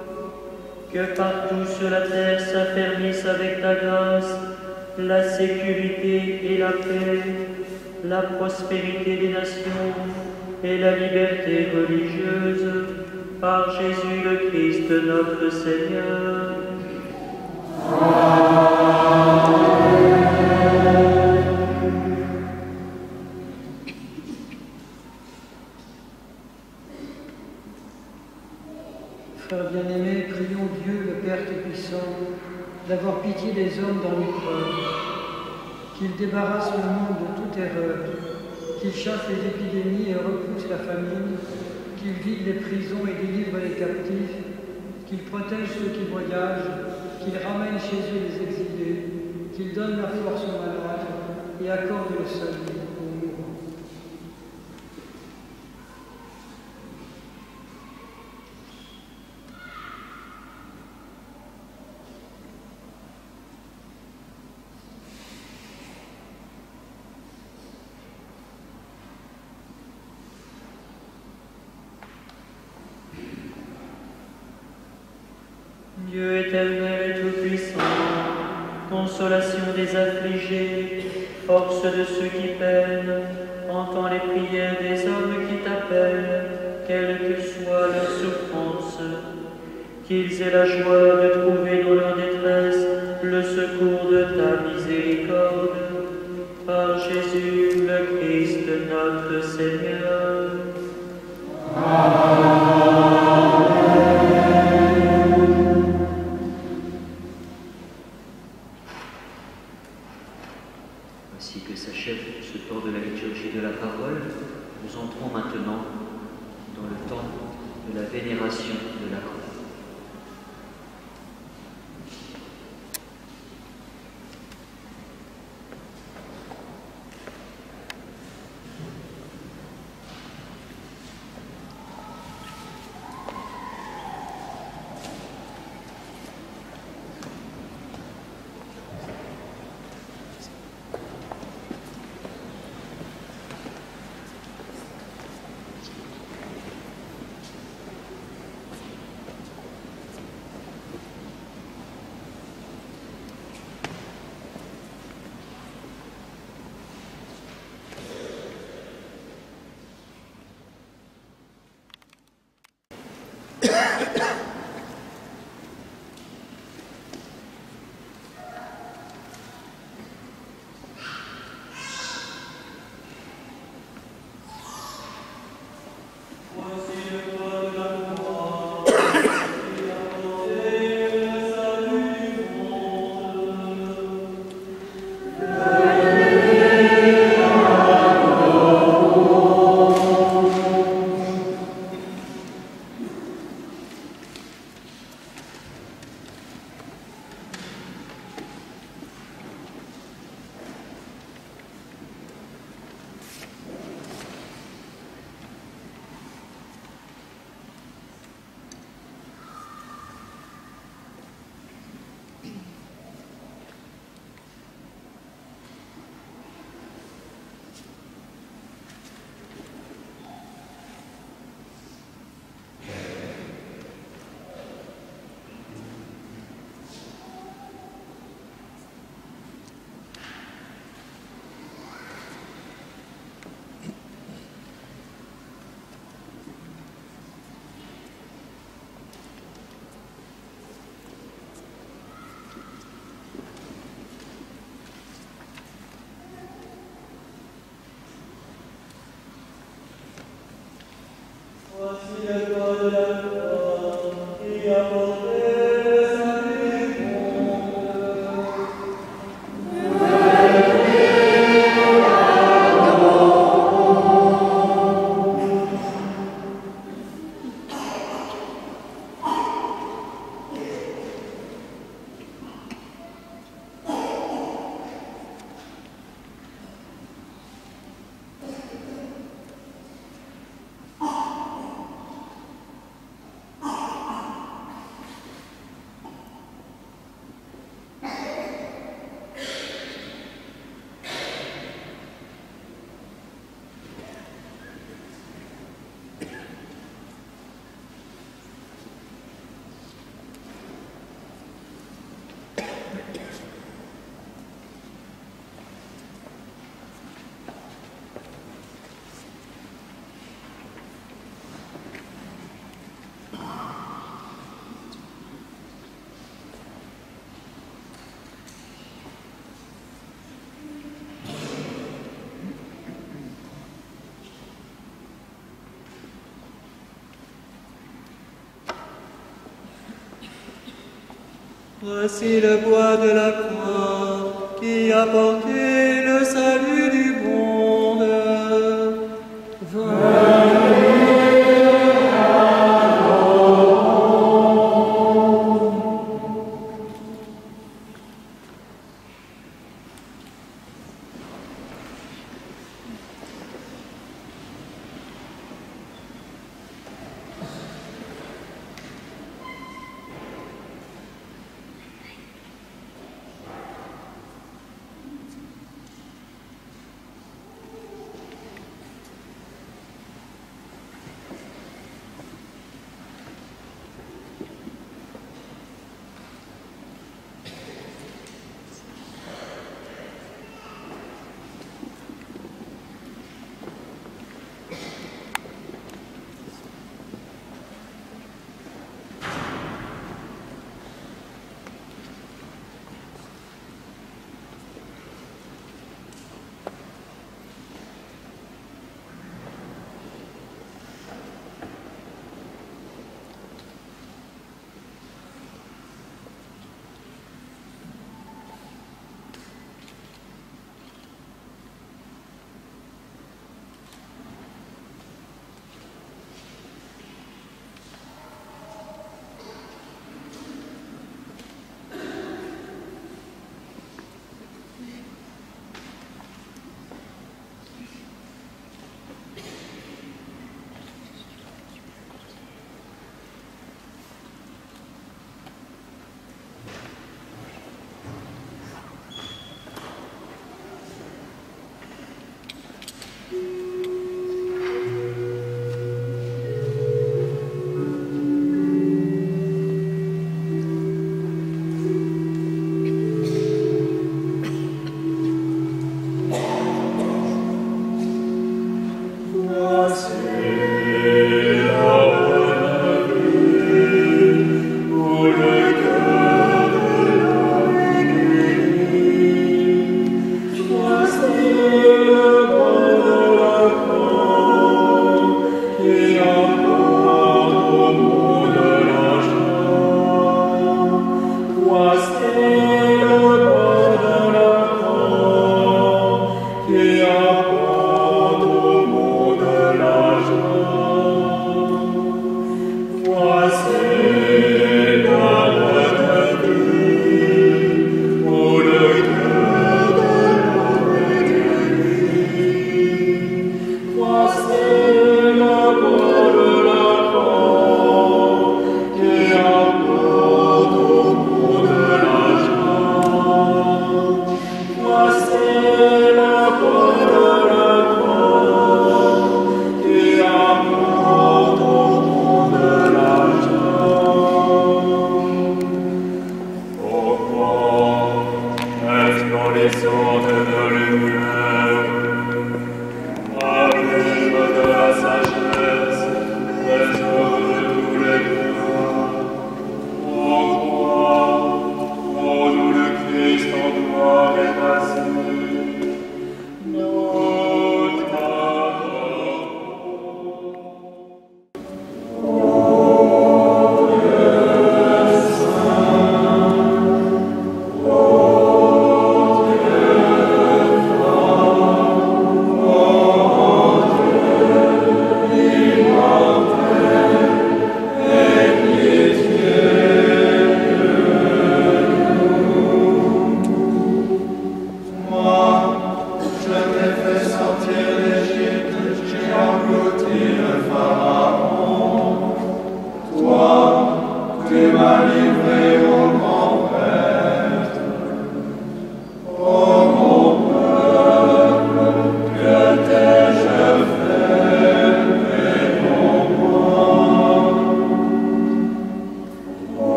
Speaker 1: Que partout sur la terre s'affermisse avec ta grâce la sécurité et la paix, la prospérité des nations et la liberté religieuse, par Jésus le Christ notre Seigneur.
Speaker 8: Frères bien-aimés, prions Dieu, le Père Tout-Puissant, d'avoir pitié des hommes dans l'épreuve, qu'il débarrasse le monde de toute erreur, qu'il chasse les épidémies et repousse la famine, qu'il vide les prisons et délivre les captifs, qu'il protège ceux qui voyagent, qu'il ramène chez eux les exilés, qu'il donne la force aux malades et accorde le salut aux mourants.
Speaker 1: Dieu éternel et tout-puissant, consolation des affligés, force de ceux qui peinent, entends les prières des hommes qui t'appellent, quelle que soit leur souffrance, qu'ils aient la joie de trouver dans leur détresse le secours de ta miséricorde, par Jésus le Christ notre Seigneur. Ainsi que s'achève ce temps de la liturgie de la parole, nous entrons maintenant dans le temps de la vénération de la croix.
Speaker 9: Voici le bois de la croix qui a porté le salut du monde.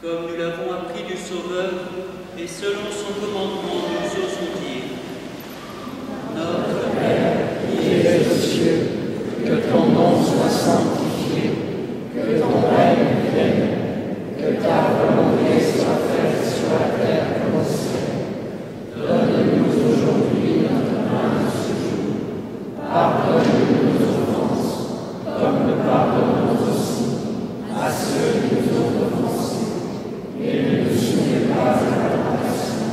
Speaker 1: comme nous l'avons appris du Sauveur, et selon son commandement, nous osons dire: Notre Père, qui es aux cieux, que ton
Speaker 10: sanctifié, que ton règne vienne, que ta volonté soit faite sur la terre comme au ciel. Donne-nous aujourd'hui notre pain de ce jour. Pardonne-nous nos offenses, comme nous pardonnons aussi à ceux qui nous ont offensés. Et ne nous soumets pas à la tentation,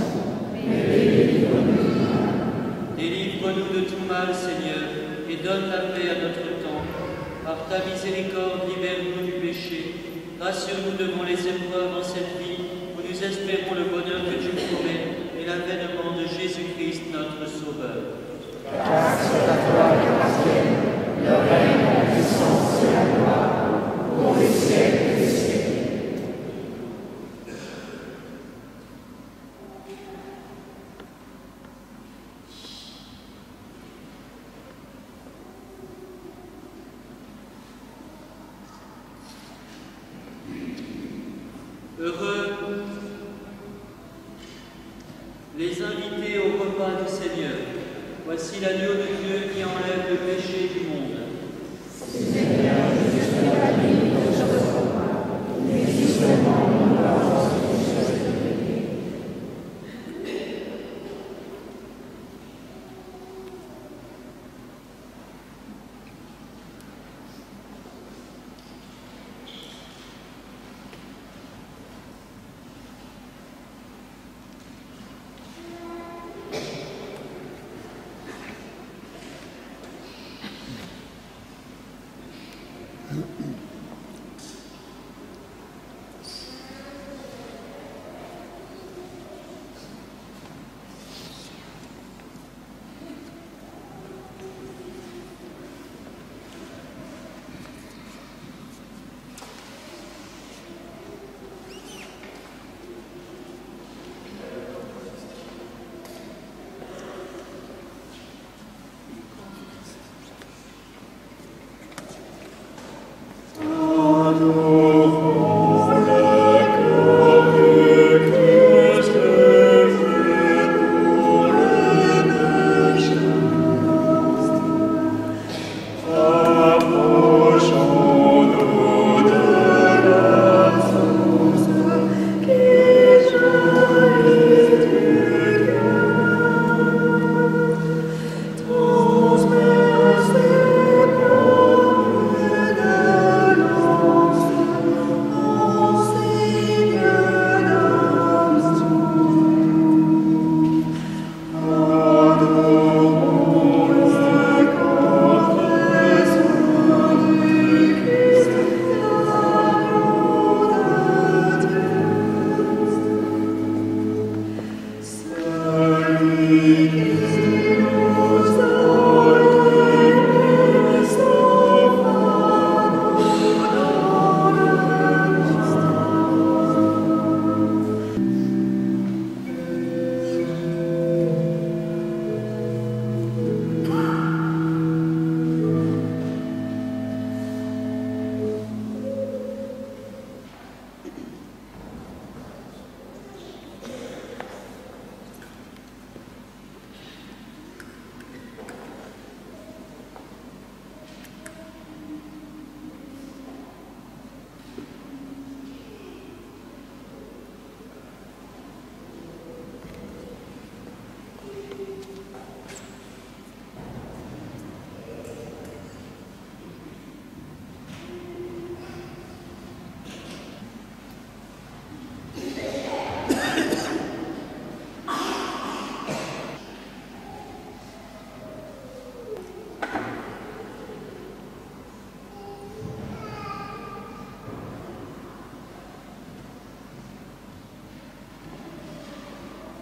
Speaker 10: mais délivre-nous du mal.
Speaker 1: Délivre-nous de tout mal, Seigneur, et donne la paix à notre temps. Par ta miséricorde, libère-nous du péché. Rassure-nous devant les épreuves en cette vie, où nous espérons le bonheur que tu promets et l'avènement de Jésus-Christ, notre Sauveur.
Speaker 10: Car c'est à toi qu'appartiennent le règne, la puissance et la gloire, pour les siècles des siècles.
Speaker 1: Heureux les invités au repas du Seigneur. Voici l'agneau de Dieu qui enlève le péché du monde.
Speaker 10: Seigneur, je suis la vie de ce repas, mais justement mon ordre de péché.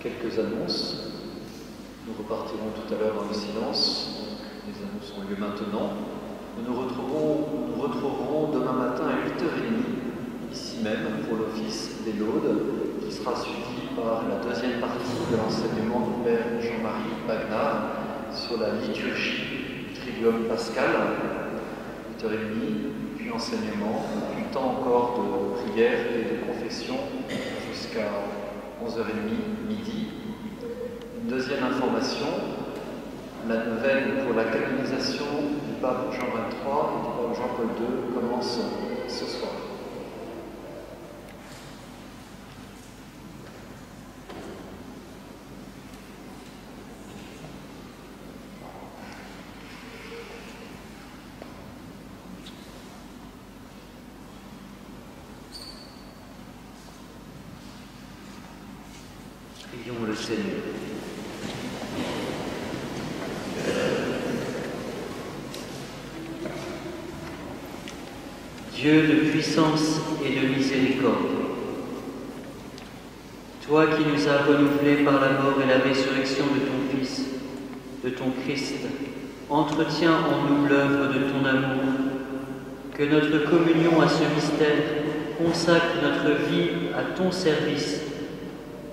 Speaker 11: Quelques annonces. Nous repartirons tout à l'heure dans le silence. Les annonces ont lieu maintenant. Nous nous retrouverons demain matin à 8h30, ici même, pour l'office des Laudes, qui sera suivi par la deuxième partie de l'enseignement du Père Jean-Marie Bagnard sur la liturgie du Triduum Pascal. 8h30, puis enseignement, puis temps encore de prière et de confession jusqu'à 11h30, midi. Une deuxième information, la neuvaine pour la canonisation du pape Jean XXIII et du pape Jean Jean-Paul II commence ce soir.
Speaker 1: Prions le Seigneur. Dieu de puissance et de miséricorde, toi qui nous as renouvelés par la mort et la résurrection de ton Fils, de ton Christ, entretiens en nous l'œuvre de ton amour, que notre communion à ce mystère consacre notre vie à ton service,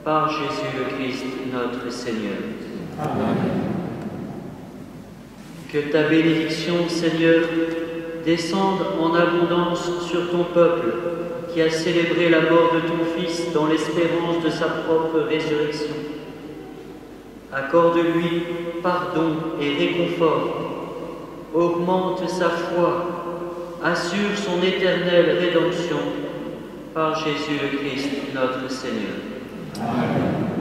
Speaker 1: par Jésus le Christ, notre Seigneur.
Speaker 10: Amen.
Speaker 1: Que ta bénédiction, Seigneur, descende en abondance sur ton peuple qui a célébré la mort de ton Fils dans l'espérance de sa propre résurrection. Accorde-lui pardon et réconfort, augmente sa foi, assure son éternelle rédemption par Jésus le Christ, notre Seigneur.
Speaker 10: Amen.